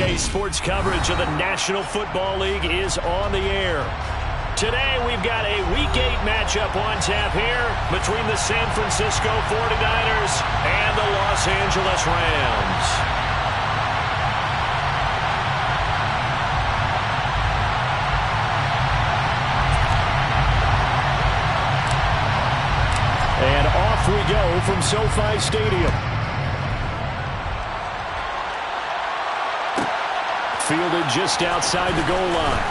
Today's sports coverage of the National Football League is on the air. Today we've got a Week 8 matchup on tap here between the San Francisco 49ers and the Los Angeles Rams. And off we go from SoFi Stadium. Fielded just outside the goal line.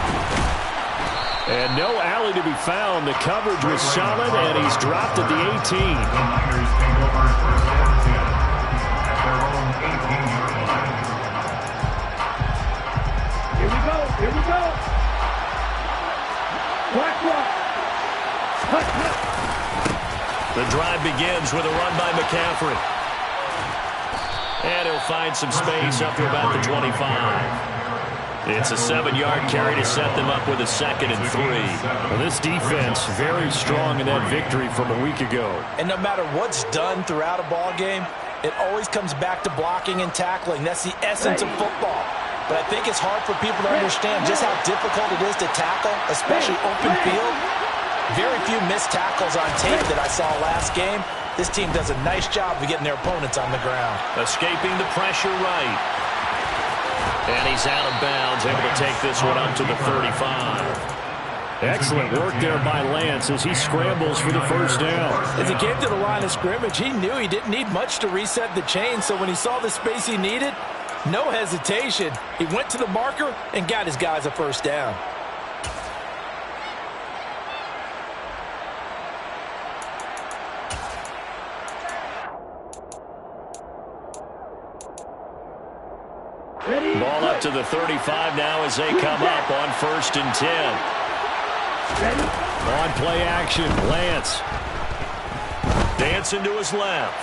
And no alley to be found. The coverage was solid, and he's dropped at the 18. The Niners take over first and 10 at their own 18-yard line. Here we go. Here we go. Black rock. The drive begins with a run by McCaffrey. And he'll find some space up to about the 25. It's a 7-yard carry to set them up with a 2nd and 3. Well, this defense very strong in that victory from a week ago. And no matter what's done throughout a ball game, it always comes back to blocking and tackling. That's the essence of football. But I think it's hard for people to understand just how difficult it is to tackle, especially open field. Very few missed tackles on tape that I saw last game. This team does a nice job of getting their opponents on the ground. Escaping the pressure right. And he's out of bounds, able to take this one up to the 35. Excellent work there by Lance as he scrambles for the first down. As he came to the line of scrimmage, he knew he didn't need much to reset the chain, so when he saw the space he needed, no hesitation. He went to the marker and got his guys a first down. Ball up to the 35 now as they come up on 1st and 10. On play action, Lance. Dancing to his left.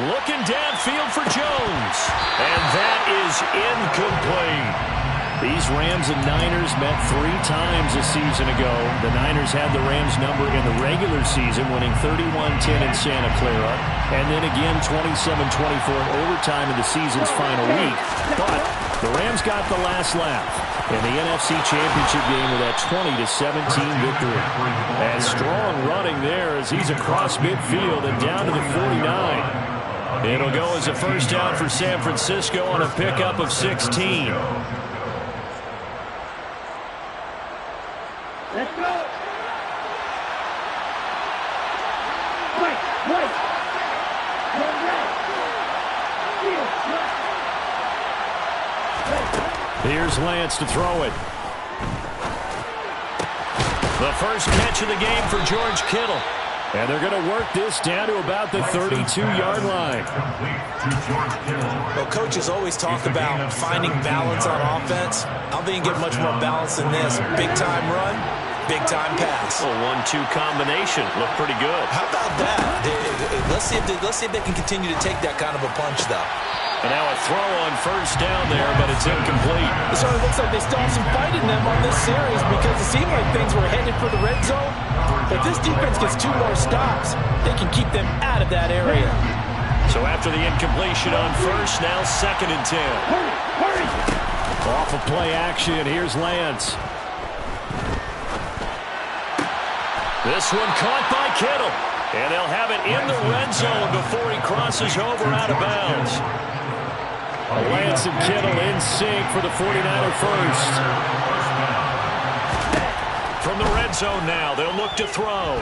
Looking downfield for Jones. And that is incomplete. These Rams and Niners met 3 times a season ago. The Niners had the Rams number in the regular season, winning 31-10 in Santa Clara, and then again 27-24 in overtime in the season's final week. But the Rams got the last laugh in the NFC Championship game with that 20-17 victory. And strong running there as he's across midfield and down to the 49. It'll go as a first down for San Francisco on a pickup of 16. Let's go. Wait, wait. Here's Lance to throw it. The first catch of the game for George Kittle. And they're going to work this down to about the 32-yard line. Well, coaches always talk about finding balance on offense. I don't think you get much more balance than this. Big-time run, big-time pass. A 1-2 combination. Looked pretty good. How about that? Let's see if they can continue to take that kind of a punch, though. And now a throw on first down there, but it's incomplete. It certainly looks like they still have some fight in them on this series because it seemed like things were headed for the red zone. If this defense gets 2 more stops, they can keep them out of that area. So after the incompletion on first, now 2nd and 10. Hurry! Off of play action, here's Lance. This one caught by Kittle. And they'll have it in the red zone before he crosses over out of bounds. Lance and Kittle in sync for the 49er first. From the red zone now, they'll look to throw.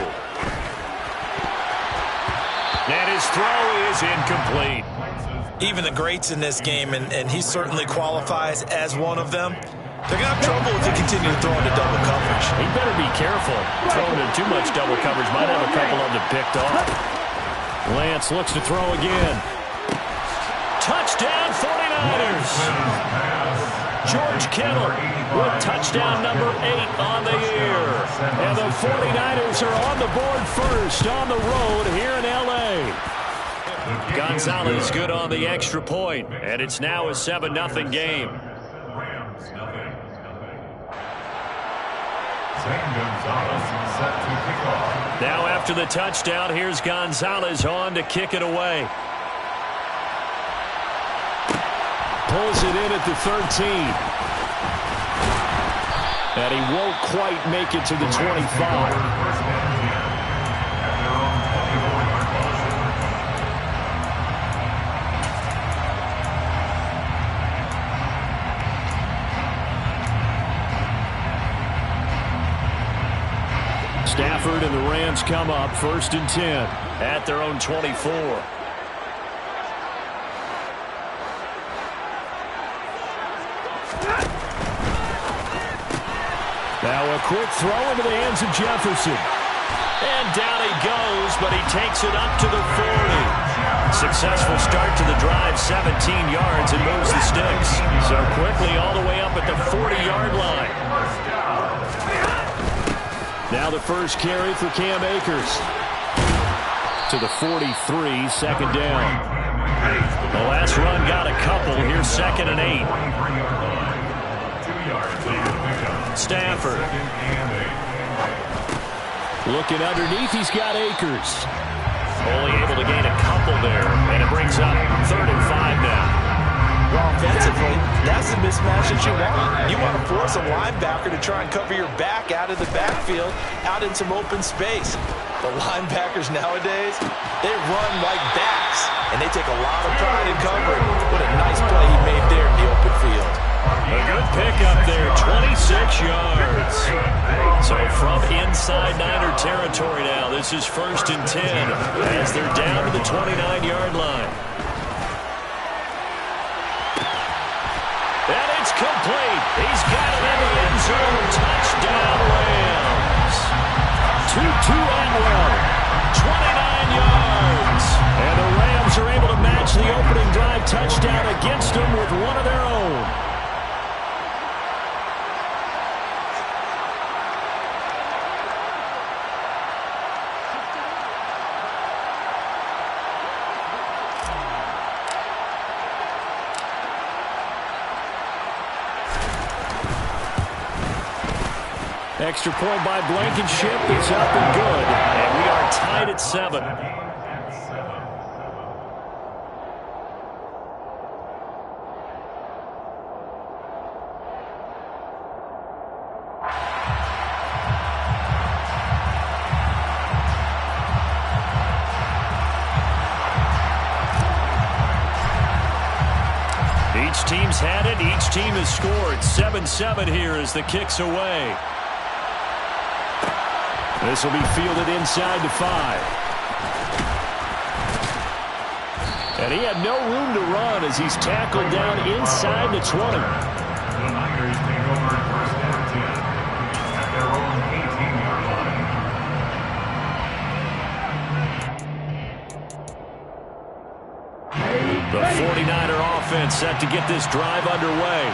And his throw is incomplete. Even the greats in this game, and he certainly qualifies as one of them, they're going to have trouble if they continue to throw into double coverage. He better be careful. Throwing in too much double coverage might have a couple of them picked off. Lance looks to throw again. Touchdown 49ers. George Kittle with touchdown number 8 on the year. And the 49ers are on the board first on the road here in L.A. Gonzalez good on the extra point, and it's now a 7-0 game. Now after the touchdown, here's Gonzalez on to kick it away. pulls it in at the 13. And he won't quite make it to the 25. Stafford and the Rams come up 1st and 10 at their own 24. Now a quick throw into the hands of Jefferson. And down he goes, but he takes it up to the 40. Successful start to the drive, 17 yards, and moves the sticks. So quickly all the way up at the 40-yard line. Now the first carry for Cam Akers. To the 43, 2nd down. The last run got a couple. Here's 2nd and 8. Stafford. Looking underneath, he's got Akers. Only able to gain a couple there, and it brings up 3rd and 5 now. Well, offensively, that's the mismatch that you want. You want to force a linebacker to try and cover your back out of the backfield, out in some open space. The linebackers nowadays, they run like backs, and they take a lot of pride in covering. What a nice play he made there in the open field. A good pickup there, 26 yards. So from inside Niner territory now, this is 1st and 10 as they're down to the 29-yard line. And it's complete. He's got it in the end zone. Touchdown, Rams. 2-2 Atwell. 29 yards. And the Rams are able to match the opening drive touchdown against them with one of their own. Extra point by Blankenship. It's up and good. And we are tied at 7. Each team's had it. Each team has scored. 7-7 here as the kick's away. This will be fielded inside the 5. And he had no room to run as he's tackled down inside the 20. The Niners take over 1st and 10 at their own 18-yard line. The 49er offense set to get this drive underway.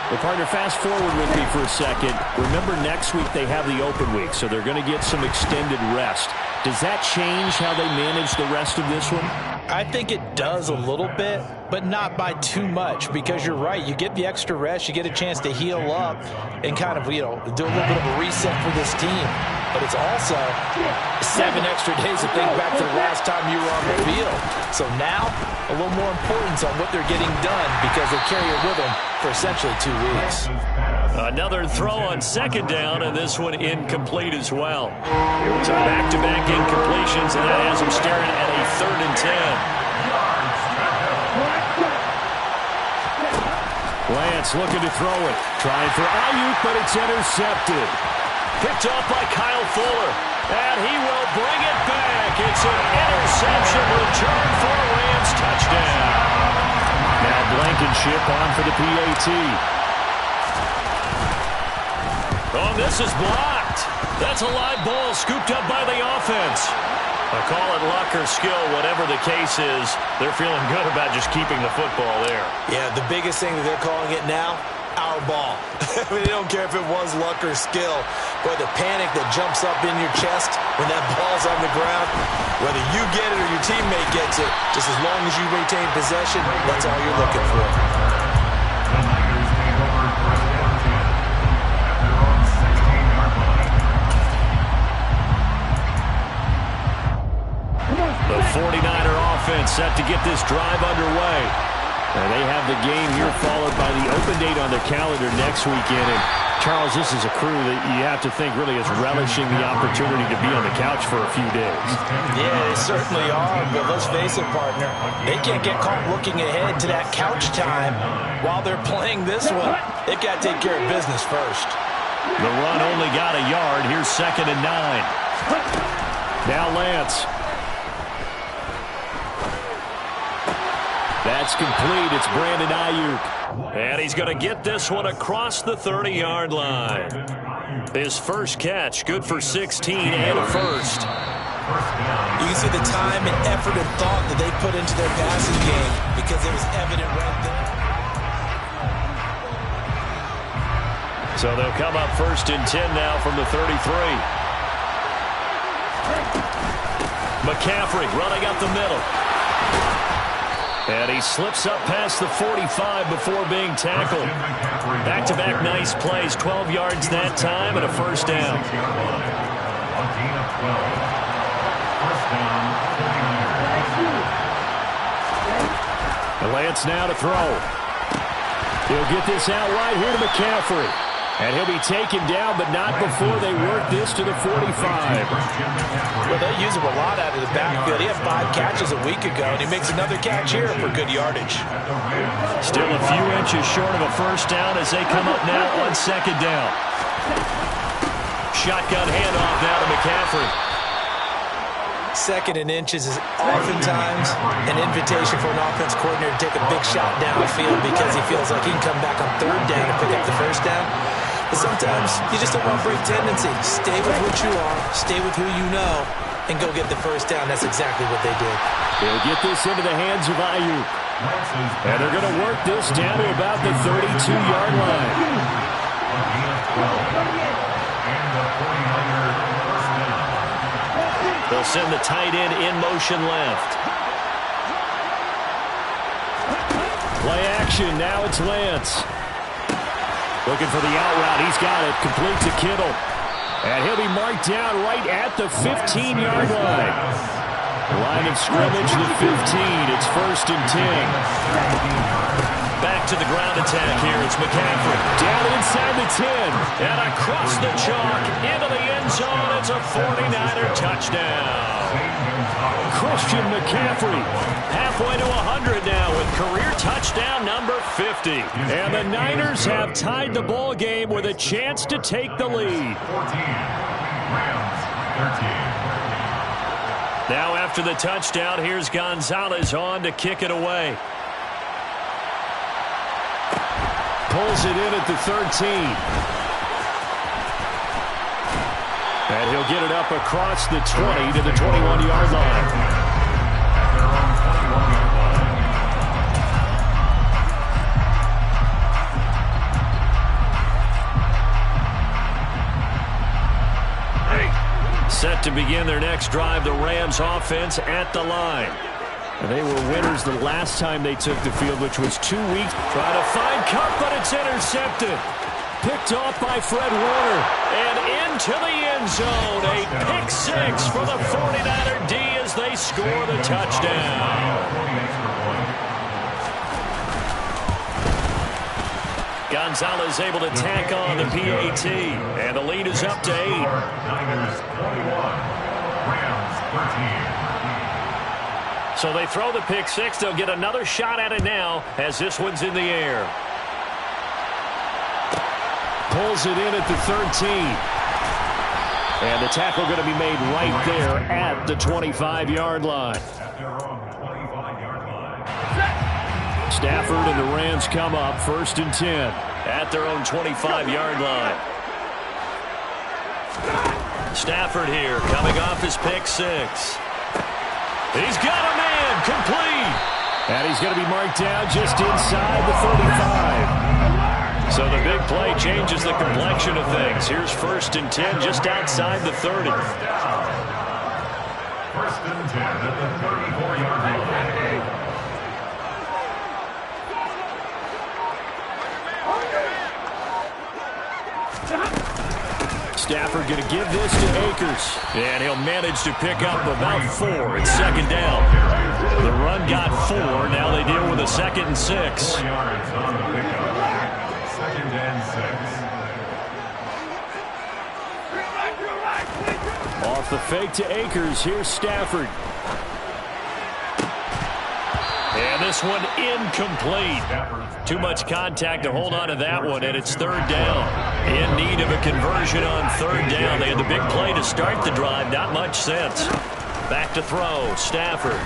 Well, partner, fast forward with me for a second. Remember, next week they have the open week, so they're going to get some extended rest. Does that change how they manage the rest of this one? I think it does a little bit, but not by too much, because you're right. You get the extra rest. You get a chance to heal up and kind of, do a little bit of a reset for this team. But it's also 7 extra days to think back to the last time you were on the field. So now, a little more importance on what they're getting done because they carry it with them for essentially 2 weeks. Another throw on 2nd down, and this one incomplete as well. So back-to-back incompletions, and that has them staring at a 3rd and 10. Lance looking to throw it. Trying for Ayuk, but it's intercepted. Picked off by Kyle Fuller. And he will bring it back. It's an interception return for a Rams touchdown. Now Blankenship on for the PAT. Oh, this is blocked. That's a live ball scooped up by the offense. I call it luck or skill, whatever the case is. They're feeling good about just keeping the football there. Yeah, the biggest thing that they're calling it now, our ball. I mean, they don't care if it was luck or skill. Boy, the panic that jumps up in your chest when that ball's on the ground, whether you get it or your teammate gets it, just as long as you retain possession, that's all you're looking for. The Niners take over 1st and 10 at their own 16-yard line. The 49er offense set to get this drive underway. And they have the game here followed by the open date on their calendar next weekend. And Charles, this is a crew that you have to think really is relishing the opportunity to be on the couch for a few days. Yeah, they certainly are, but let's face it, partner. They can't get caught looking ahead to that couch time while they're playing this one. They got to take care of business first. The run only got a yard. Here's 2nd and 9. Now Lance. That's complete. It's Brandon Ayuk. And he's going to get this one across the 30-yard line. His first catch, good for 16 and a first. You can see the time and effort and thought that they put into their passing game because it was evident right there. So they'll come up 1st and 10 now from the 33. McCaffrey running up the middle. And he slips up past the 45 before being tackled. Back-to-back nice plays, 12 yards that time and a first down. Lance now to throw. He'll get this out right here to McCaffrey. And he'll be taken down, but not before they work this to the 45. Well, they use him a lot out of the backfield. He had 5 catches a week ago, and he makes another catch here for good yardage. Still a few inches short of a first down as they come up now on 2nd down. Shotgun handoff now to McCaffrey. 2nd and inches is oftentimes an invitation for an offense coordinator to take a big shot downfield because he feels like he can come back on 3rd down and pick up the first down. But sometimes you just don't want to break tendency. Stay with what you are, stay with who you know, and go get the first down. That's exactly what they did. They'll get this into the hands of Ayuk. And they're going to work this down to about the 32-yard line. They'll send the tight end in motion left. Play action. Now it's Lance. Looking for the out route. He's got it. Complete to Kittle. And he'll be marked down right at the 15-yard line. Line of scrimmage, the 15. It's 1st and 10. Back to the ground attack here. It's McCaffrey. Down inside the 10. And across the chalk into the end zone. It's a 49er touchdown. Christian McCaffrey. Halfway to 100 now with career touchdown number 50. And the Niners have tied the ball game with a chance to take the lead. 14. Rams 13. Now after the touchdown, here's Gonzalez on to kick it away. Pulls it in at the 13. And he'll get it up across the 20 to the 21-yard line. Set to begin their next drive, the Rams offense at the line. They were winners the last time they took the field, which was 2 weeks. Trying to find Cup, but it's intercepted. Picked off by Fred Warner. And into the end zone. A pick six for the 49er D as they score the touchdown. Gonzalez able to tack on the PAT. And the lead is up to 8. Niners 21. Rams 13. So they throw the pick six. They'll get another shot at it now as this one's in the air. Pulls it in at the 13. And the tackle going to be made right there at the 25-yard line. Stafford and the Rams come up 1st and 10. At their own 25-yard line. Stafford here coming off his pick six. He's got a man complete. And he's going to be marked down just inside the 35. So the big play changes the complexion of things. Here's 1st and 10 just outside the 30. 1st and 10 at the 34-yard line. Stafford going to give this to Akers. And he'll manage to pick up about 4. It's second down. The run got 4. Now they deal with a 2nd and 6. 4 yards on the pickup. 2nd and 6. Off the fake to Akers. Here's Stafford. And this one incomplete. Too much contact to hold on to that one, and it's 3rd down. In need of a conversion on 3rd down. They had the big play to start the drive. Not much sense. Back to throw. Stafford.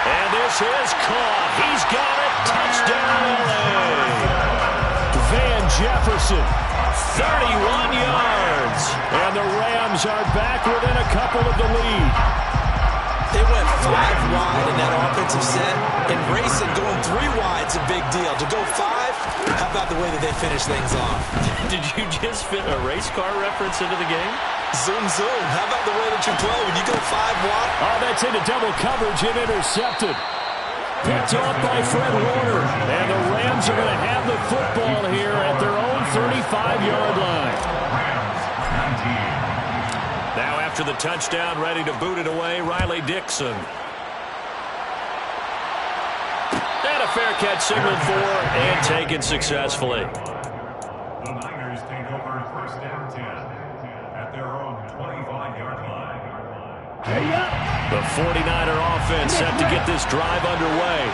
And this is caught. He's got it. Touchdown, LA. Van Jefferson. 31 yards. And the Rams are back within a couple of the lead. They went 5 wide in that offensive set, and racing going 3 wide's a big deal. To go 5, how about the way that they finish things off? Did you just fit a race car reference into the game? Zoom, zoom. How about the way that you play when you go 5 wide? Oh, that's into double coverage and intercepted. Picked off by Fred Warner. And the Rams are going to have the football here at their own 35-yard line. Now after the touchdown, ready to boot it away, Riley Dixon. And a fair catch signaled for and taken successfully. The Niners take over 1st down 10 at their own 25-yard line. The 49er offense set to get this drive underway.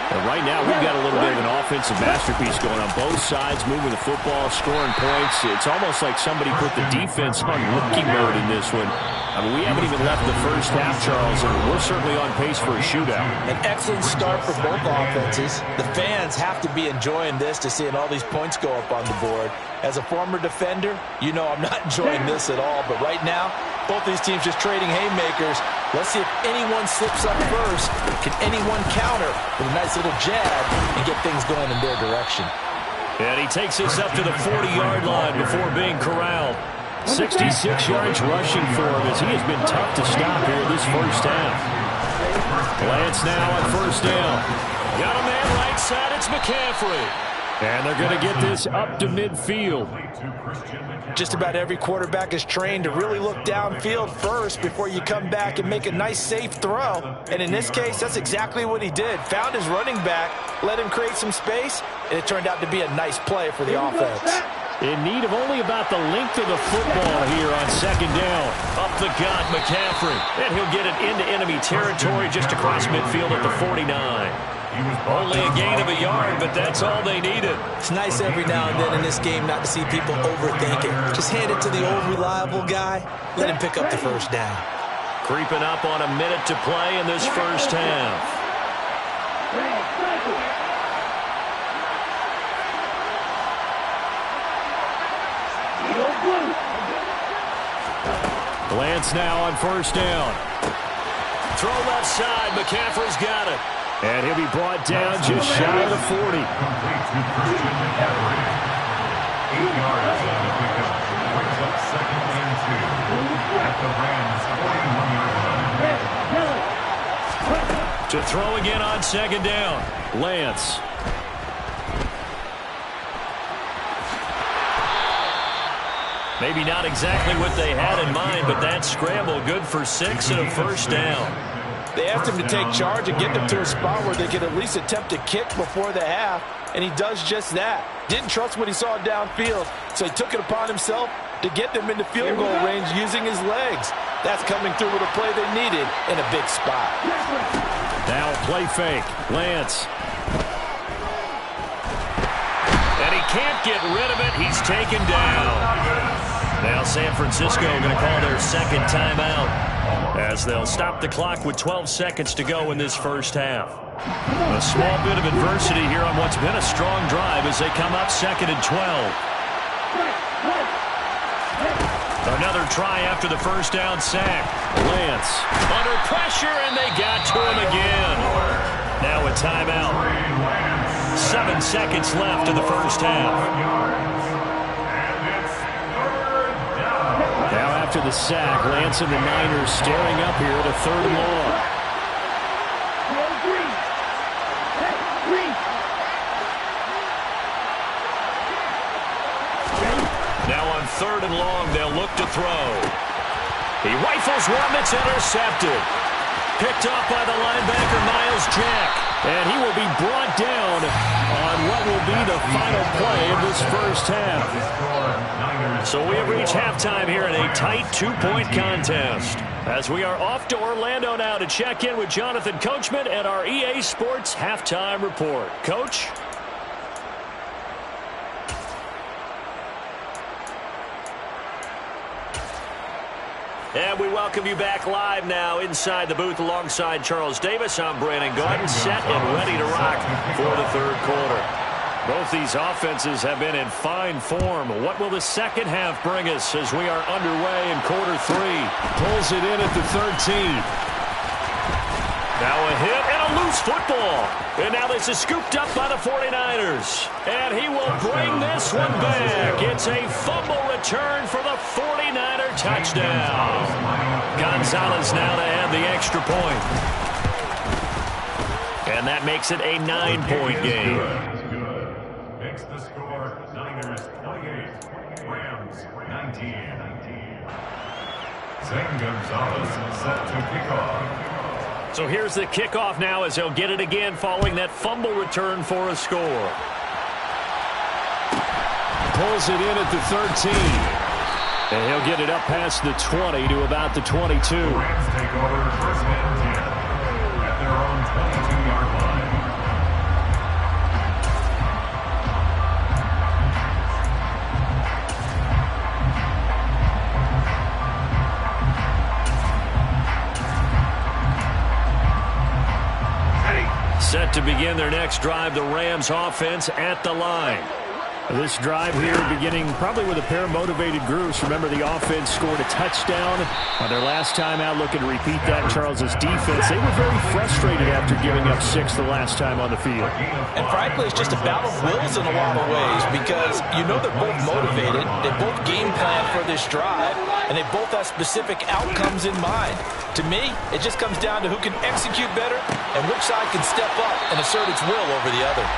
And right now, we've got a little bit of an offensive masterpiece going on both sides, moving the football, scoring points. It's almost like somebody put the defense on rookie mode in this one. I mean, we haven't even left the first half, Charles, and we're certainly on pace for a shootout. An excellent start for both offenses. The fans have to be enjoying this to seeing all these points go up on the board. As a former defender, you know I'm not enjoying this at all. But right now, both these teams just trading haymakers. Let's see if anyone slips up first. Can anyone counter with a nice little jab and get things going in their direction? And he takes this up to the 40-yard line before being corralled. 66 yards rushing for him as he has been tough to stop here this first half. Lance now on 1st down. Got a man right side. It's McCaffrey. And they're going to get this up to midfield. Just about every quarterback is trained to really look downfield first before you come back and make a nice, safe throw. And in this case, that's exactly what he did. Found his running back, let him create some space, and it turned out to be a nice play for the offense. In need of only about the length of the football here on 2nd down. Up the gut, McCaffrey. And he'll get it into enemy territory just across midfield at the 49. Only a gain of a yard, but that's all they needed. It's nice every now and then in this game not to see people overthink it. Just hand it to the old reliable guy. Let him pick up the 1st down. Creeping up on a minute to play in this first half. Lance now on 1st down. Throw left side. McCaffrey's got it. And he'll be brought down just shy of the 40. 8 yards on the pickup. Brings up 2nd and 2 at the Rams' 41-yard line. To throw again on 2nd down. Lance. Maybe not exactly what they had in mind, but that scramble good for 6 and a 1st down. They asked him to take charge and get them to a spot where they could at least attempt a kick before the half, and he does just that. Didn't trust what he saw downfield, so he took it upon himself to get them into field goal range using his legs. That's coming through with a play they needed in a big spot. Now a play fake. Lance. And he can't get rid of it. He's taken down. Now San Francisco going to call their 2nd timeout as they'll stop the clock with 12 seconds to go in this first half. A small bit of adversity here on what's been a strong drive as they come up 2nd and 12. Another try after the 1st down sack. Lance under pressure, and they got to him again. Now a timeout. 7 seconds left in the first half. Now after the sack, Lance and the Niners staring up here at a 3rd and long. Now on 3rd and long, they'll look to throw. He rifles one that's intercepted. Picked off by the linebacker, Miles Jack. And he will be brought down on what will be the final play of this first half. So we have reached halftime here in a tight 2-point contest. As we are off to Orlando now to check in with Jonathan Coachman and our EA Sports Halftime Report. Coach? And we welcome you back live now inside the booth alongside Charles Davis. I'm Brandon Gordon, set and ready to rock for the 3rd quarter. Both these offenses have been in fine form. What will the second half bring us as we are underway in quarter 3? Pulls it in at the 13. Now a hit and a loose football. And now this is scooped up by the 49ers. And he will bring this one back. It's a fumble return for the 49er touchdown. Gonzalez now to add the extra point. And that makes it a 9-point game. Makes the score Niners 28, Rams 19. Zane Gonzalez set to kick off. So here's the kickoff now as he'll get it again following that fumble return for a score. Pulls it in at the 13. And he'll get it up past the 20 to about the 22. The Rams take over 1st and 10 at their own 22-yard line. Set to begin their next drive, the Rams offense at the line. This drive here beginning probably with a pair of motivated groups. Remember, the offense scored a touchdown on their last time out, looking to repeat that. Charles's defense, they were very frustrated after giving up 6 the last time on the field. And frankly, it's just a battle of wills in a lot of ways because you know they're both motivated. They both game plan for this drive, and they both have specific outcomes in mind. To me, it just comes down to who can execute better and which side can step up and assert its will over the other.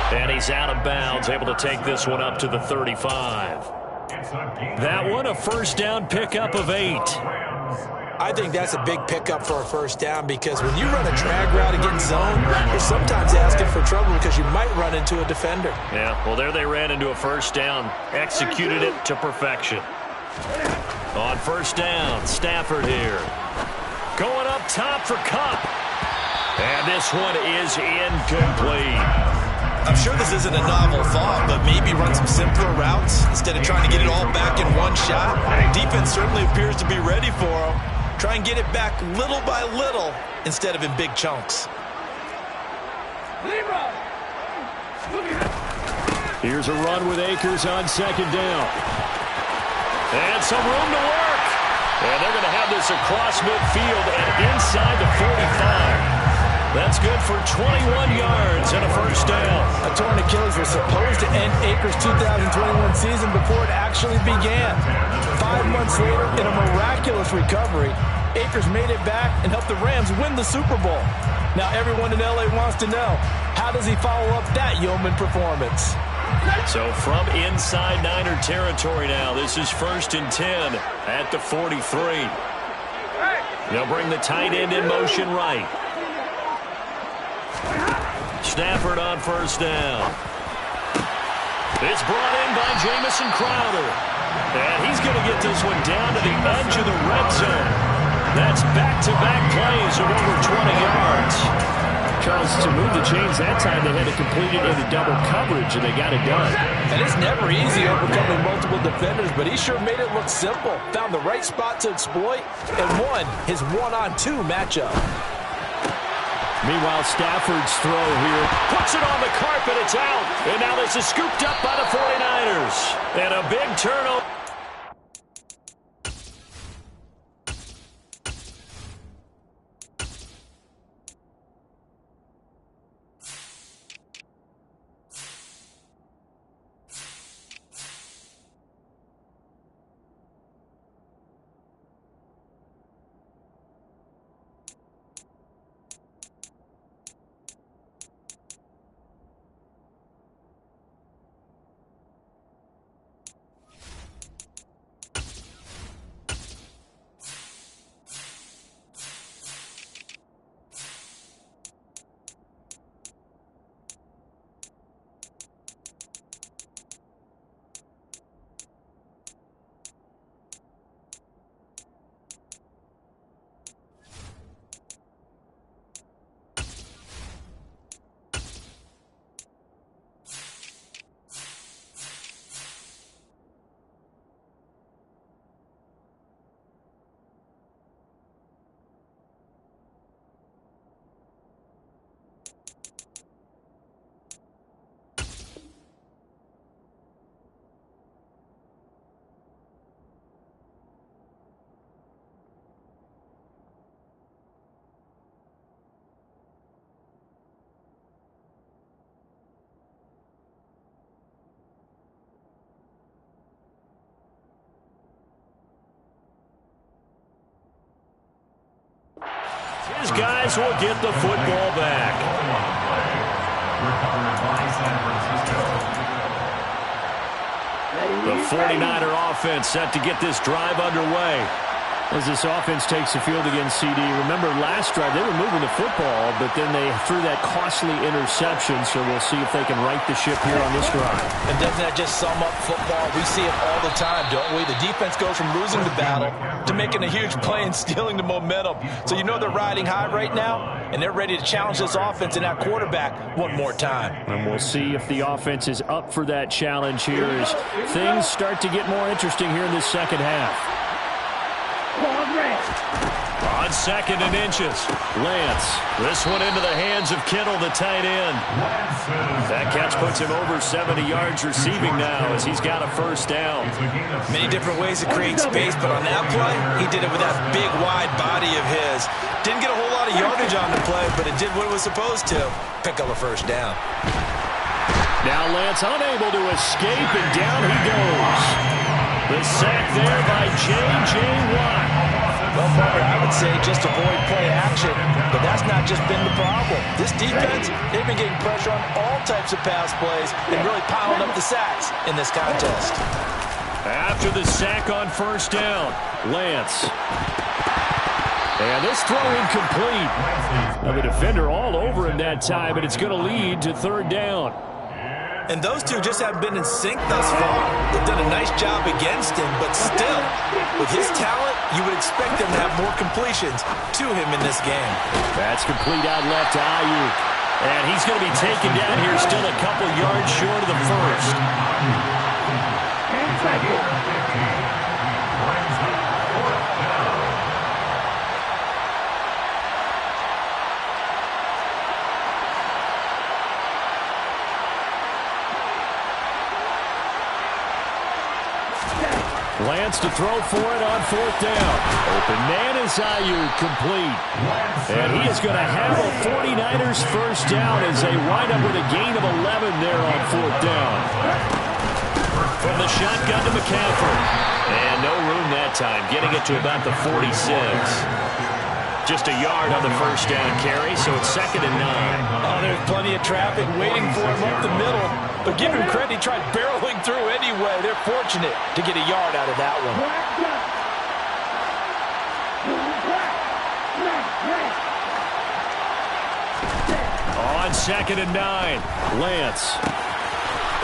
And he's out of bounds, able to take this one up to the 35. That one, a first down pickup of 8. I think that's a big pickup for a first down because when you run a drag route against zone, you're sometimes asking for trouble because you might run into a defender. Yeah, well, there they ran into a first down. Executed it to perfection. On first down, Stafford here. Going up top for Kupp. And this one is incomplete. I'm sure this isn't a novel thought, but maybe run some simpler routes instead of trying to get it all back in one shot. Defense certainly appears to be ready for him. Try and get it back little by little instead of in big chunks. Here's a run with Akers on 2nd down. And some room to work. And they're going to have this across midfield and inside the 45. That's good for 21 yards and a first down. A torn Achilles was supposed to end Akers' 2021 season before it actually began. 5 months later, in a miraculous recovery, Akers made it back and helped the Rams win the Super Bowl. Now everyone in L.A. wants to know, how does he follow up that yeoman performance? So from inside Niner territory now, this is 1st and 10 at the 43. They'll bring the tight end in motion right. Stafford on first down. It's brought in by Jamison Crowder. And he's going to get this one down to the edge of the red zone. That's back-to-back plays of over 20 yards. Charles, to move the chains that time, they had to complete it into double coverage, and they got it done. And it's never easy overcoming multiple defenders, but he sure made it look simple. Found the right spot to exploit and won his one-on-two matchup. Meanwhile, Stafford's throw here. Puts it on the carpet, it's out. And now this is scooped up by the 49ers. And a big turnover. His guys will get the football back. The 49er offense set to get this drive underway. As this offense takes the field against CD, remember last drive they were moving the football, but then they threw that costly interception, so we'll see if they can right the ship here on this drive. And doesn't that just sum up football? We see it all the time, don't we? The defense goes from losing the battle to making a huge play and stealing the momentum. So you know they're riding high right now, and they're ready to challenge this offense and that quarterback one more time. And we'll see if the offense is up for that challenge here as things start to get more interesting here in this second half. On 2nd and inches. Lance. This one into the hands of Kittle, the tight end. That catch puts him over 70 yards receiving now as he's got a first down. Many different ways to create space, but on that play, he did it with that big, wide body of his. Didn't get a whole lot of yardage on the play, but it did what it was supposed to. Pick up a first down. Now Lance unable to escape, and down he goes. The sack there by J.J. Watt. Well, Butler, I would say just avoid play action, but that's not just been the problem. This defense, they've been getting pressure on all types of pass plays and really piling up the sacks in this contest. After the sack on first down, Lance. And this throw incomplete. Now the defender all over him that time, but it's going to lead to 3rd down. And those two just haven't been in sync thus far. They've done a nice job against him, but still, with his talent, you would expect them to have more completions to him in this game. That's complete out left to Ayuk. And he's going to be taken down here still a couple yards short of the first. Lance to throw for it on 4th down. Open man is Ayuk, complete. And he is going to have a 49ers first down as they wind up with a gain of 11 there on 4th down. From the shotgun to McCaffrey. And no room that time, getting it to about the 46. Just a yard on the first down carry, so it's 2nd and 9. Oh, there's plenty of traffic waiting for him up the middle. But give him credit, he tried barreling through anyway. They're fortunate to get a yard out of that one. On 2nd and 9, Lance.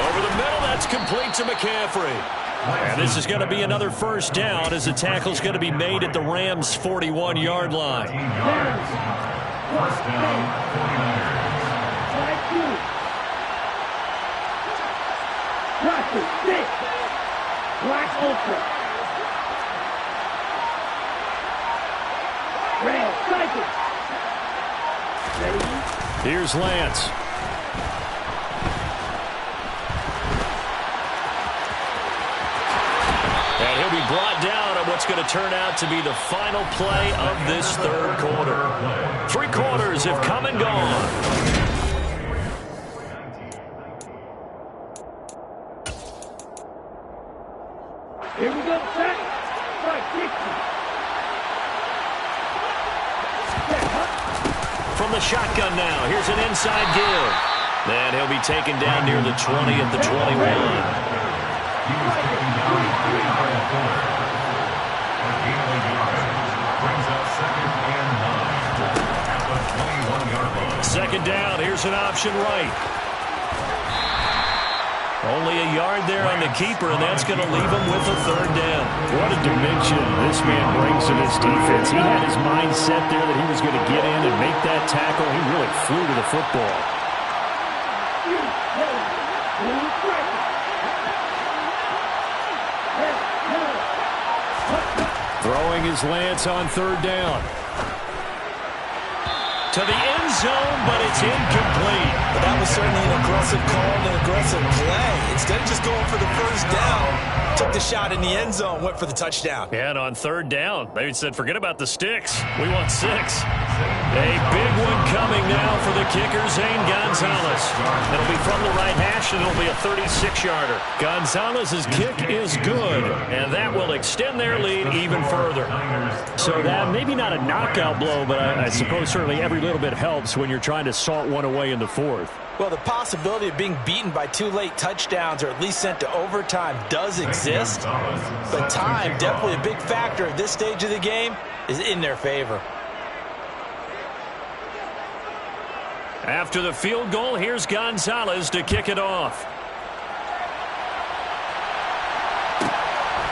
Over the middle, that's complete to McCaffrey. And this is going to be another first down as the tackle's going to be made at the Rams' 41-yard line. First down, 49ers. Black Ultra. Red Cycle. Ready? Here's Lance. And he'll be brought down on what's going to turn out to be the final play of this 3rd quarter. 3 quarters have come and gone. Here we go, set. Strike 60. From the shotgun now, here's an inside give. And he'll be taken down near the 20 at the 21. He was taken down by the corner. A gain of a yard. Brings up 2nd and 9 at the 21-yard line. 2nd down, here's an option right. Only a yard there on the keeper, and that's going to leave him with a 3rd down. What a dimension this man brings to this defense. He had his mind set there that he was going to get in and make that tackle. He really flew to the football. Throwing his Lance on 3rd down. To the end zone, but it's incomplete. But that was certainly an aggressive call and an aggressive play. Instead of just going for the first down, took the shot in the end zone, went for the touchdown. And on 3rd down, they said, forget about the sticks. We want 6. A big one coming now for the kicker, Zane Gonzalez. It'll be from the right hash, and it'll be a 36-yarder. Gonzalez's kick is good, and that will extend their lead even further. So that maybe not a knockout blow, but I suppose certainly every little bit helps when you're trying to salt one away in the fourth. Well, the possibility of being beaten by 2 late touchdowns or at least sent to overtime does exist, but time, definitely a big factor at this stage of the game, is in their favor. After the field goal, here's Gonzalez to kick it off.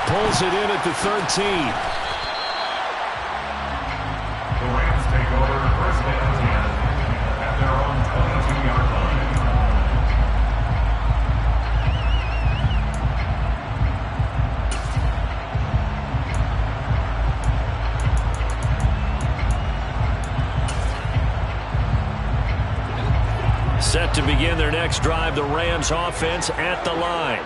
Pulls it in at the 13. The Rams take over first and 10 at their own 22-yard line. Set to begin their next drive, the Rams offense at the line.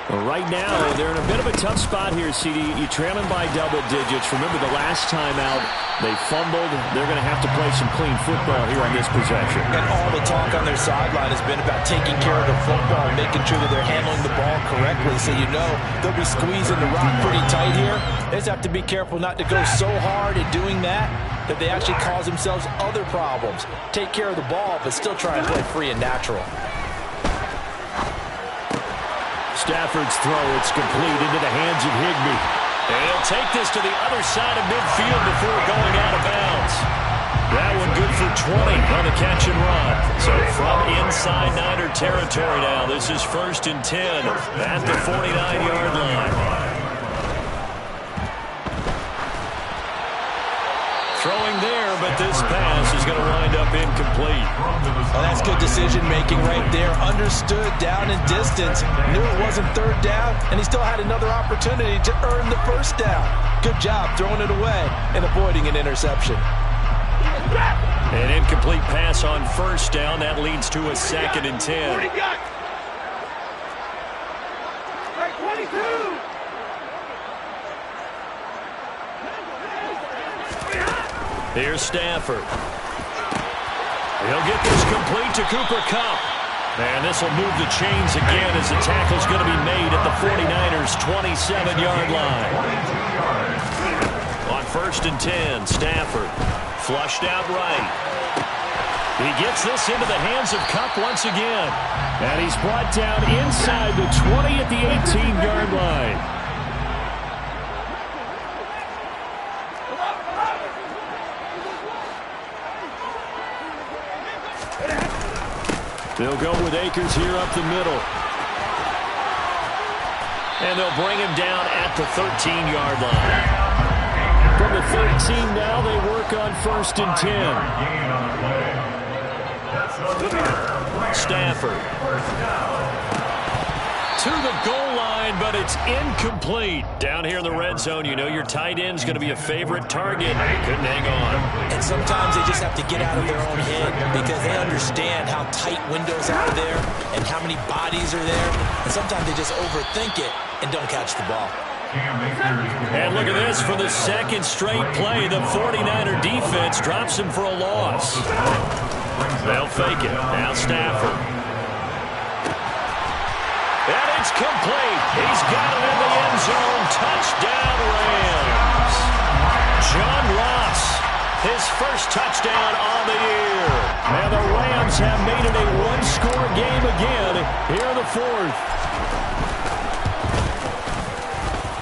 Well, right now, they're in a bit of a tough spot here, CD. You're trailing by double digits. Remember the last time out, they fumbled. They're going to have to play some clean football here on this possession. And all the talk on their sideline has been about taking care of the football, making sure that they're handling the ball correctly. So you know they'll be squeezing the rock pretty tight here. They just have to be careful not to go so hard at doing that they actually cause themselves other problems. Take care of the ball, but still try and play free and natural. Stafford's throw, it's complete into the hands of Higbee. And he'll take this to the other side of midfield before going out of bounds. That one good for 20 on the catch and run. So from inside Niner territory now, this is 1st and 10 at the 49-yard line. Throwing there, but this pass is going to wind up incomplete. Well, that's good decision-making right there. Understood down and distance. Knew it wasn't 3rd down, and he still had another opportunity to earn the 1st down. Good job throwing it away and avoiding an interception. An incomplete pass on 1st down. That leads to a 2nd and 10. 22. Here's Stafford. He'll get this complete to Cooper Kupp. And this will move the chains again as the tackle's going to be made at the 49ers' 27-yard line. On 1st and 10, Stafford flushed out right. He gets this into the hands of Kupp once again. And he's brought down inside the 20 at the 18-yard line. They'll go with Akers here up the middle. And they'll bring him down at the 13-yard line. From the 13 now, they work on 1st and 10. Stafford. To the goal line, but it's incomplete. Down here in the red zone, you know your tight end's going to be a favorite target. They couldn't hang on. And sometimes they just have to get out of their own head because they understand how tight windows are there and how many bodies are there. And sometimes they just overthink it and don't catch the ball. And look at this for the 2nd straight play. The 49er defense drops him for a loss. They'll fake it. Now Stafford. And it's complete. He's got it in the end zone. Touchdown, Rams. John Ross, his first touchdown on the year. And the Rams have made it a one-score game again here in the 4th.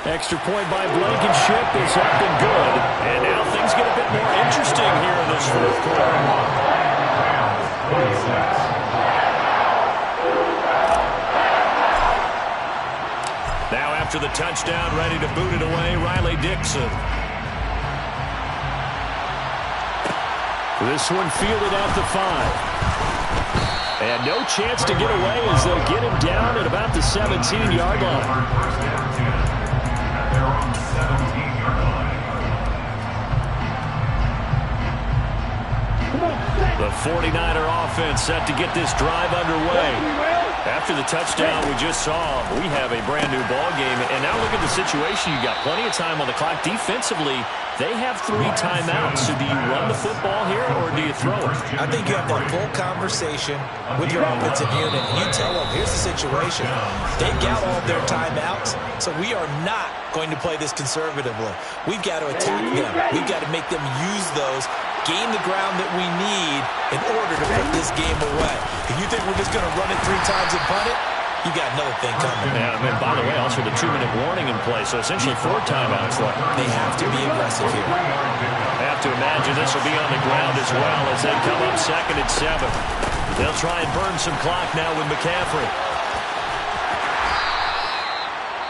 Extra point by Blankenship is up and good. And now things get a bit more interesting here in this 4th quarter. Now after the touchdown, ready to boot it away, Riley Dixon. This one fielded at the 5. And no chance to get away as they'll get him down at about the 17-yard line. The 49er offense set to get this drive underway. After the touchdown we just saw, we have a brand new ball game. And now look at the situation. You got plenty of time on the clock. Defensively, they have 3 timeouts. So do you run the football here or do you throw it? I think you have that full conversation with your offensive unit. And you tell them, here's the situation. They've got all their timeouts, so we are not going to play this conservatively. We've got to attack them. We've got to make them use those, gain the ground that we need in order to put this game away. If you think we're just going to run it 3 times and punt it, you got another thing coming. Yeah, and by the way, also the 2-minute warning in play, so essentially 4 timeouts left. They have to be aggressive here. I have to imagine this will be on the ground as well as they come up 2nd and 7. They'll try and burn some clock now with McCaffrey.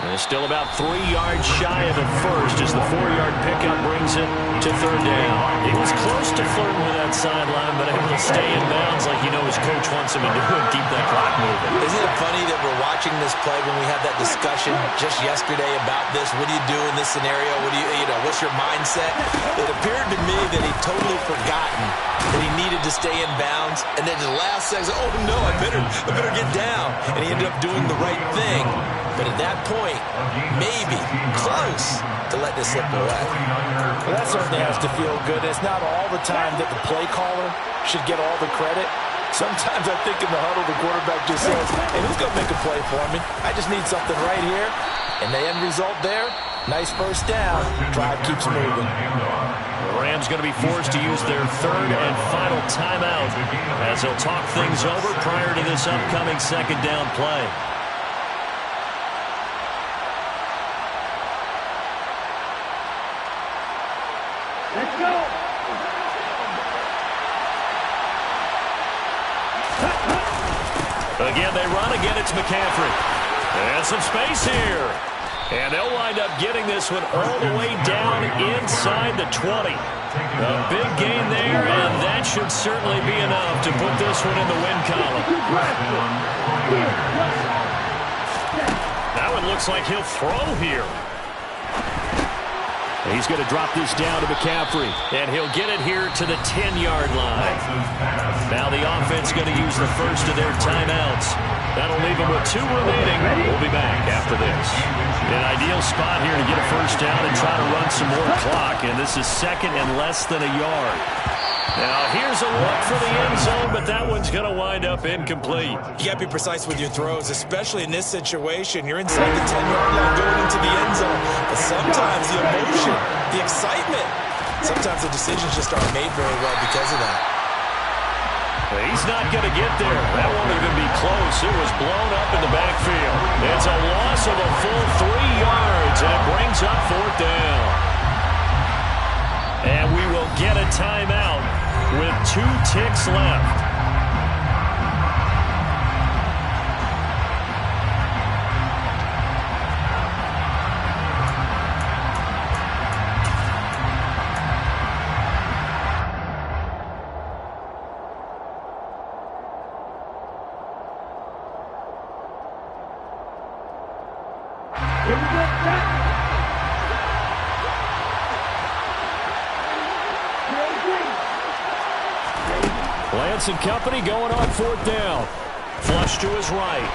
And still about 3 yards shy of the first as the 4-yard pickup brings it to 3rd down. He was close to flirting with that sideline, but able to stay in bounds like you know his coach wants him to do and keep that clock moving. Isn't it funny that we're watching this play when we had that discussion just yesterday about this? What do you do in this scenario? What do you know, what's your mindset? It appeared to me that he'd totally forgotten that he needed to stay in bounds, and then the last second, oh no, I better get down. And he ended up doing the right thing. But at that point, maybe close to let this slip away. Well, that certainly has to feel good. It's not all the time that the play caller should get all the credit. Sometimes I think in the huddle, the quarterback just says, hey, who's going to make a play for me? I just need something right here. And the end result there, nice first down. Drive keeps moving. The Rams going to be forced to use their 3rd and final timeout as they'll talk things over prior to this upcoming 2nd down play. Let's go. Again, they run. Again, it's McCaffrey. And some space here. And they'll wind up getting this one all the way down inside the 20. A big gain there, and that should certainly be enough to put this one in the win column. Now it looks like he'll throw here. He's going to drop this down to McCaffrey, and he'll get it here to the 10-yard line. Now the offense going to use the first of their timeouts. That'll leave them with 2 remaining. We'll be back after this. An ideal spot here to get a first down and try to run some more clock, and this is 2nd and less than a yard. Now here's a look for the end zone, but that one's going to wind up incomplete. You got to be precise with your throws, especially in this situation. You're inside the 10-yard line going into the end zone. But sometimes the emotion, the excitement, sometimes the decisions just aren't made very well because of that. He's not going to get there. That won't even be close. It was blown up in the backfield. It's a loss of a full 3 yards, and it brings up 4th down. And we will get a timeout with 2 ticks left. Here we go, back. Lance and company going on 4th down. Flush to his right.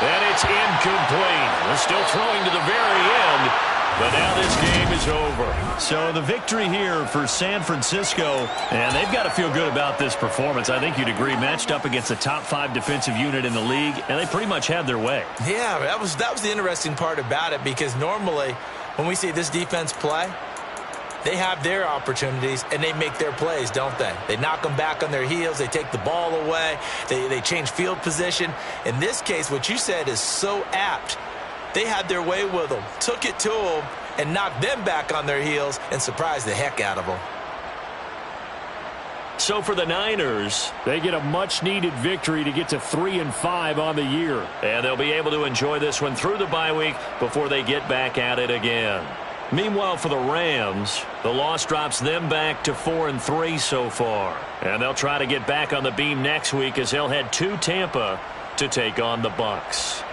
And it's incomplete. They're still throwing to the very end, but now this game is over. So the victory here for San Francisco, and they've got to feel good about this performance. I think you'd agree, matched up against the top 5 defensive unit in the league, and they pretty much had their way. Yeah, that was the interesting part about it, because normally when we see this defense play, they have their opportunities, and they make their plays, don't they? They knock them back on their heels. They take the ball away. They change field position. In this case, what you said is so apt. They had their way with them, took it to them, and knocked them back on their heels and surprised the heck out of them. So for the Niners, they get a much-needed victory to get to 3-5 on the year. And they'll be able to enjoy this one through the bye week before they get back at it again. Meanwhile, for the Rams, the loss drops them back to 4-3 so far. And they'll try to get back on the beam next week as they'll head to Tampa to take on the Bucs.